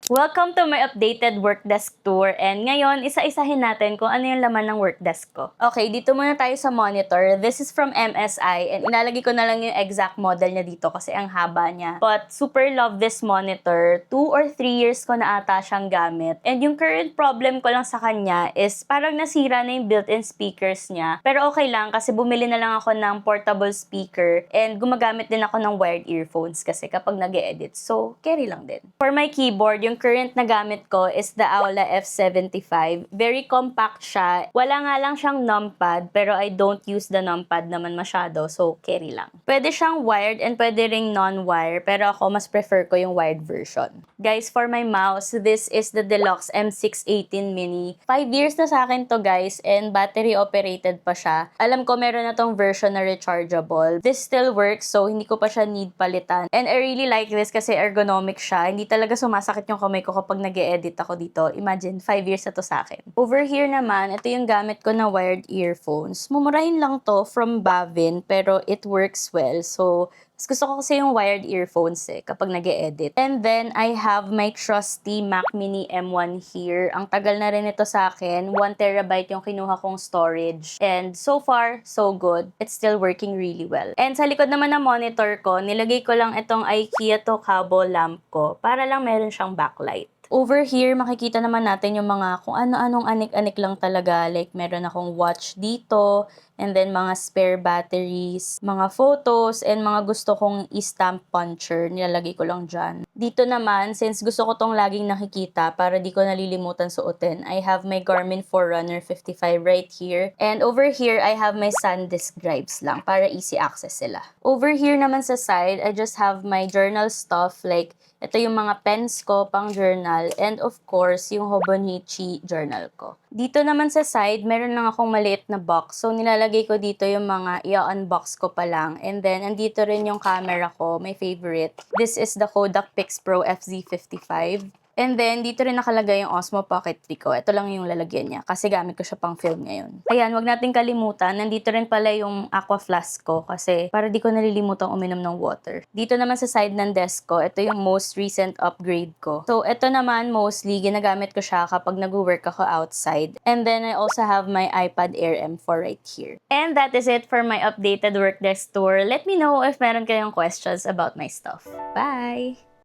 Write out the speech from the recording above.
Welcome to my updated work desk tour, and ngayon, isa-isahin natin kung ano yung laman ng work desk ko. Okay, dito muna tayo sa monitor. This is from MSI, and inalagay ko na lang yung exact model niya dito kasi ang haba niya. But super love this monitor. 2 or 3 years ko na ata siyang gamit. And yung current problem ko lang sa kanya is parang nasira na yung built-in speakers niya. Pero okay lang kasi bumili na lang ako ng portable speaker and gumagamit din ako ng wired earphones kasi kapag nag-e-edit. So, carry lang din. For my keyboard, yung current na gamit ko is the Aula F75. Very compact siya. Wala nga lang siyang numpad, pero I don't use the numpad naman masyado, so carry lang. Pwede siyang wired and pwede ring non-wire, pero ako mas prefer ko yung wired version. Guys, for my mouse, this is the Deluxe M618 Mini. 5 years na sa akin to guys, and battery operated pa siya. Alam ko meron na tong version na rechargeable. This still works, so hindi ko pa siya need palitan. And I really like this kasi ergonomic siya. Hindi talaga sumasakit yung kamay ko kapag nag-e-edit ako dito. Imagine, 5 years na to sa akin. Over here naman, ito yung gamit ko na wired earphones. Mumurahin lang to from Bavin, pero it works well. So, mas gusto ko kasi yung wired earphones kapag nag-e-edit. And then, I have my trusty Mac Mini M1 here. Ang tagal na rin ito sa akin. 1TB yung kinuha kong storage. And so far, so good. It's still working really well. And sa likod naman ng monitor ko, nilagay ko lang itong IKEA Tokabo lamp ko para lang meron siyang backlight. Over here, makikita naman natin yung mga kung ano-anong anik-anik lang talaga. Like, meron akong watch dito, and then mga spare batteries, mga photos, and mga gusto kong i-stamp puncher. Nilalagay ko lang dyan. Dito naman, since gusto ko tong laging nakikita para di ko nalilimutan suotin, I have my Garmin Forerunner 55 right here. And over here, I have my SanDisk drives lang para easy access sila. Over here naman sa side, I just have my journal stuff like ito yung mga pens ko pang journal, and of course, yung Hobonichi journal ko. Dito naman sa side, meron lang akong maliit na box. So, nilalagay ko dito yung mga i-unbox ko pa lang. And then, andito rin yung camera ko, my favorite. This is the Kodak Pix Pro FZ55. And then, dito rin nakalagay yung Osmo Pocket 3 ko. Ito lang yung lalagyan niya kasi gamit ko siya pang film ngayon. Ayan, wag nating kalimutan. Nandito rin pala yung aqua flask ko kasi para di ko nalilimutan uminom ng water. Dito naman sa side ng desk ko, ito yung most recent upgrade ko. So, ito naman mostly ginagamit ko siya kapag nag-work ako outside. And then, I also have my iPad Air M4 right here. And that is it for my updated work desk tour. Let me know if meron kayong questions about my stuff. Bye!